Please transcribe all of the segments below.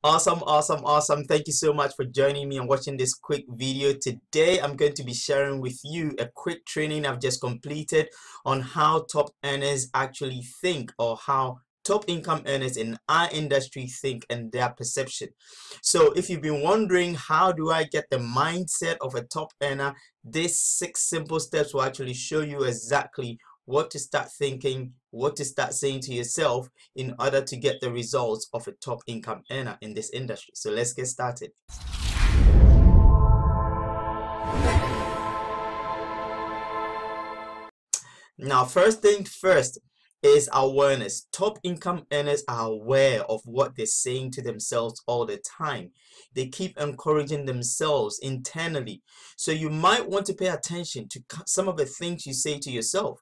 Awesome, awesome, awesome. Thank you so much for joining me and watching this quick video. Today, I'm going to be sharing with you a quick training I've just completed on how top earners actually think, or how top income earners in our industry think and their perception. So if you've been wondering, how do I get the mindset of a top earner, these 6 simple steps will actually show you exactly what to start thinking, what to start saying to yourself in order to get the results of a top income earner in this industry. So let's get started. Now, first thing first is awareness. Top income earners are aware of what they're saying to themselves all the time. They keep encouraging themselves internally. So you might want to pay attention to some of the things you say to yourself.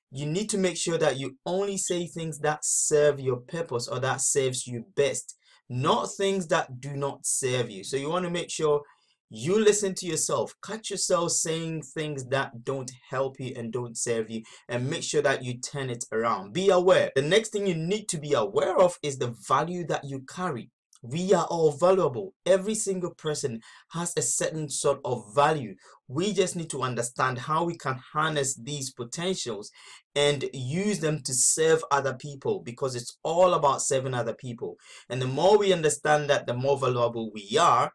You need to make sure that you only say things that serve your purpose or that serves you best, not things that do not serve you. So you want to make sure you listen to yourself, catch yourself saying things that don't help you and don't serve you, and make sure that you turn it around. Be aware. The next thing you need to be aware of is the value that you carry. We are all valuable. Every single person has a certain sort of value. We just need to understand how we can harness these potentials and use them to serve other people, because it's all about serving other people. And the more we understand that, the more valuable we are,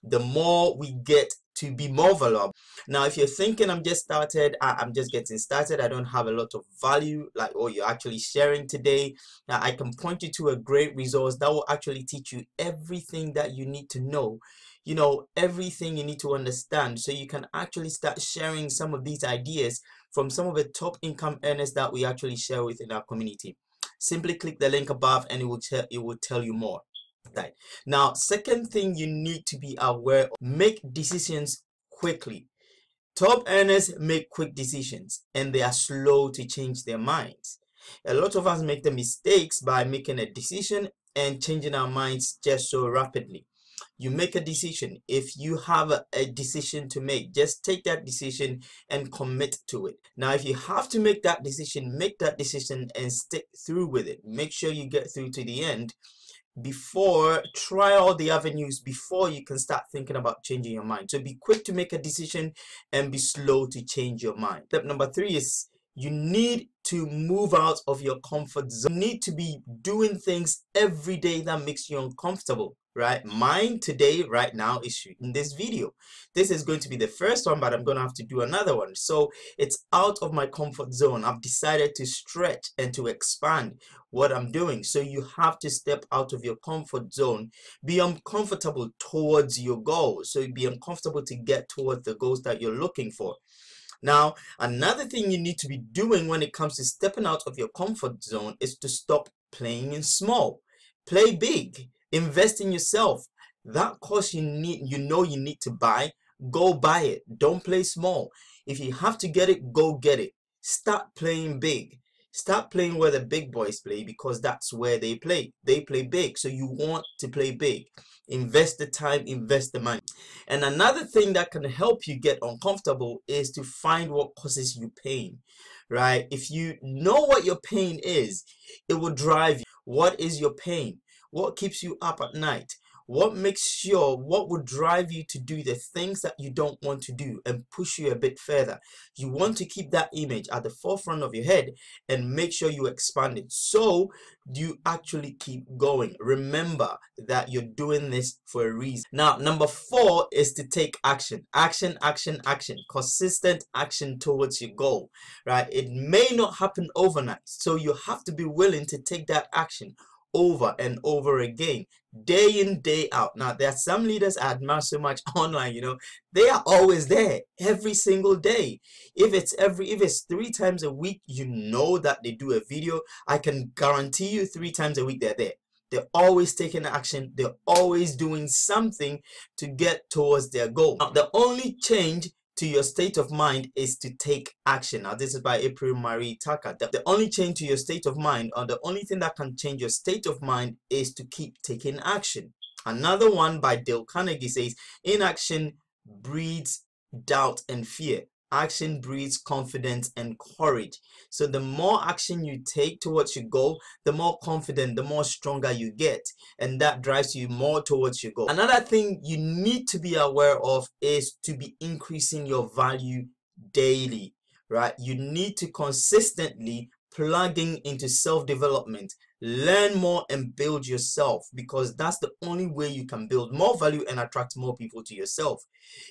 the more we get to be more valuable. Now, if you're thinking I'm just getting started, I don't have a lot of value like what you're actually sharing today, now I can point you to a great resource that will actually teach you everything that you need to know, everything you need to understand, so you can actually start sharing some of these ideas from some of the top income earners that we actually share within our community. Simply click the link above and it will tell you more. Right. Now, second thing you need to be aware of, make decisions quickly. Top earners make quick decisions and they are slow to change their minds. A lot of us make the mistakes by making a decision and changing our minds just so rapidly. You make a decision. If you have a decision to make, just take that decision and commit to it. Now, if you have to make that decision and stick through with it. Make sure you get through to the end. Try all the avenues before you can start thinking about changing your mind. So be quick to make a decision and be slow to change your mind. Step number 3 is you need to move out of your comfort zone. You need to be doing things every day that makes you uncomfortable, right? Mine today, right now, is shooting this video. This is going to be the first one, but I'm going to have to do another one. So it's out of my comfort zone. I've decided to stretch and to expand what I'm doing. So you have to step out of your comfort zone, be uncomfortable towards your goals. So be uncomfortable to get towards the goals that you're looking for. Now, another thing you need to be doing when it comes to stepping out of your comfort zone is to stop playing in small. Play big. Invest in yourself. That course you need to buy, go buy it. Don't play small. If you have to get it, go get it. Start playing big. Start playing where the big boys play, because that's where they play. They play big. So you want to play big. Invest the time, invest the money. And another thing that can help you get uncomfortable is to find what causes you pain, right? If you know what your pain is, it will drive you. What is your pain? What keeps you up at night? What would drive you to do the things that you don't want to do and push you a bit further? You want to keep that image at the forefront of your head and make sure you expand it, so you actually keep going. Remember that you're doing this for a reason. Now, number 4 is to take action. Action, action, action. Consistent action towards your goal, right? It may not happen overnight, so you have to be willing to take that action over and over again, day in, day out. Now, there are some leaders I admire so much online, they are always there every single day. If it's 3 times a week, that they do a video, I can guarantee you 3 times a week they're there. They're always taking action. They're always doing something to get towards their goal. Now, the only change to your state of mind is to take action. Now, this is by April Marie Tucker. The only change to your state of mind, or the only thing that can change your state of mind, is to keep taking action. Another one by Dale Carnegie says, inaction breeds doubt and fear. action breeds confidence and courage. So the more action you take towards your goal, the more confident, the more stronger you get, and that drives you more towards your goal. Another thing you need to be aware of is to be increasing your value daily, right? You need to consistently plugging into self-development, learn more and build yourself, because that's the only way you can build more value and attract more people to yourself.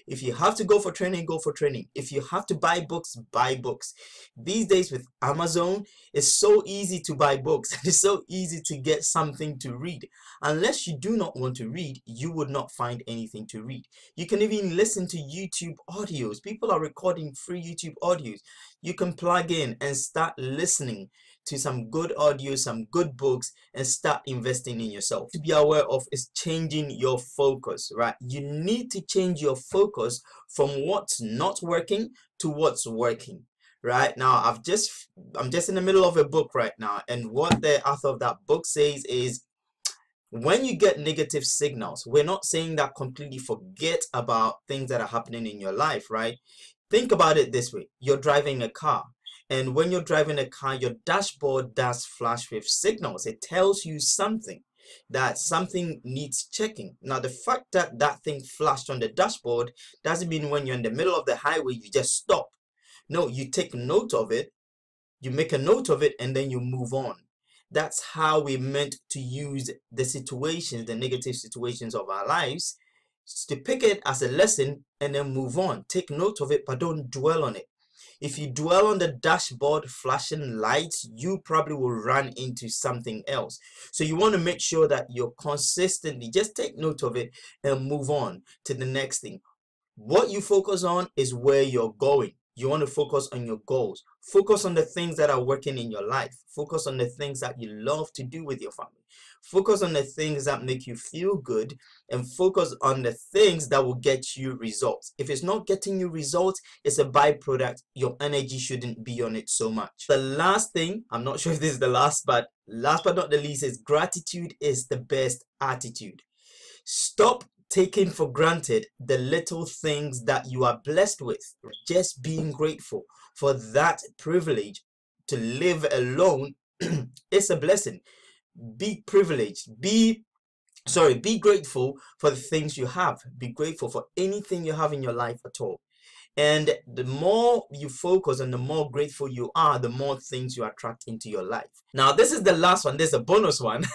If you have to go for training, go for training. If you have to buy books, buy books. These days with Amazon, it's so easy to buy books. It's so easy to get something to read. Unless you do not want to read, you would not find anything to read. You can even listen to YouTube audios. People are recording free YouTube audios. You can plug in and start listening to some good audio, some good books, and start investing in yourself. To be aware of is changing your focus, right? You need to change your focus from what's not working to what's working. Right now, I'm just in the middle of a book right now, and what the author of that book says is, when you get negative signals, we're not saying that completely forget about things that are happening in your life, right? Think about it this way. You're driving a car, and when you're driving a car, your dashboard does flash with signals. It tells you something, that something needs checking. Now, the fact that that thing flashed on the dashboard doesn't mean when you're in the middle of the highway, you just stop. No, you take note of it, you make a note of it, and then you move on. That's how we meant to use the situations, the negative situations of our lives, to pick it as a lesson and then move on. Take note of it, but don't dwell on it. If you dwell on the dashboard flashing lights, you probably will run into something else. So you want to make sure that you're consistently, just take note of it and move on to the next thing. What you focus on is where you're going. You want to focus on your goals. Focus on the things that are working in your life. Focus on the things that you love to do with your family. Focus on the things that make you feel good, and focus on the things that will get you results. If it's not getting you results, it's a byproduct. Your energy shouldn't be on it so much. The last thing, I'm not sure if this is the last, but last but not the least, is gratitude is the best attitude. Stop taking for granted the little things that you are blessed with. Just being grateful for that privilege to live alone is a blessing. Be privileged. Be grateful for the things you have. Be grateful for anything you have in your life at all. And the more you focus and the more grateful you are, the more things you attract into your life. Now, this is the last one. There's a bonus one.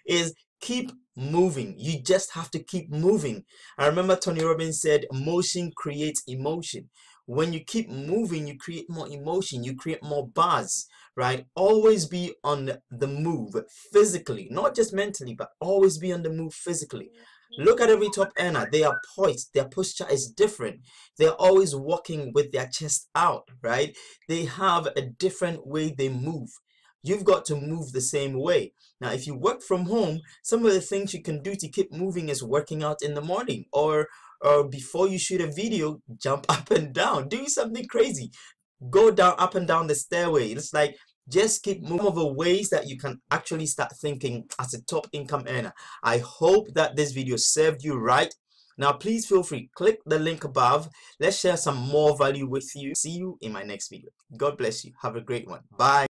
Is keep moving. You just have to keep moving. I remember Tony Robbins said, motion creates emotion. When you keep moving, you create more emotion, you create more buzz, right? Always be on the move physically, not just mentally, but always be on the move physically. Look at every top earner. They are poised. Their posture is different. They're always walking with their chest out, right? They have a different way they move. You've got to move the same way. Now, if you work from home, some of the things you can do to keep moving is working out in the morning, or before you shoot a video, jump up and down, do something crazy, go down, up and down the stairway. It's like, just keep moving. Of the ways that you can actually start thinking as a top income earner. I hope that this video served you right. Now, please feel free, click the link above. Let's share some more value with you. See you in my next video. God bless you. Have a great one. Bye.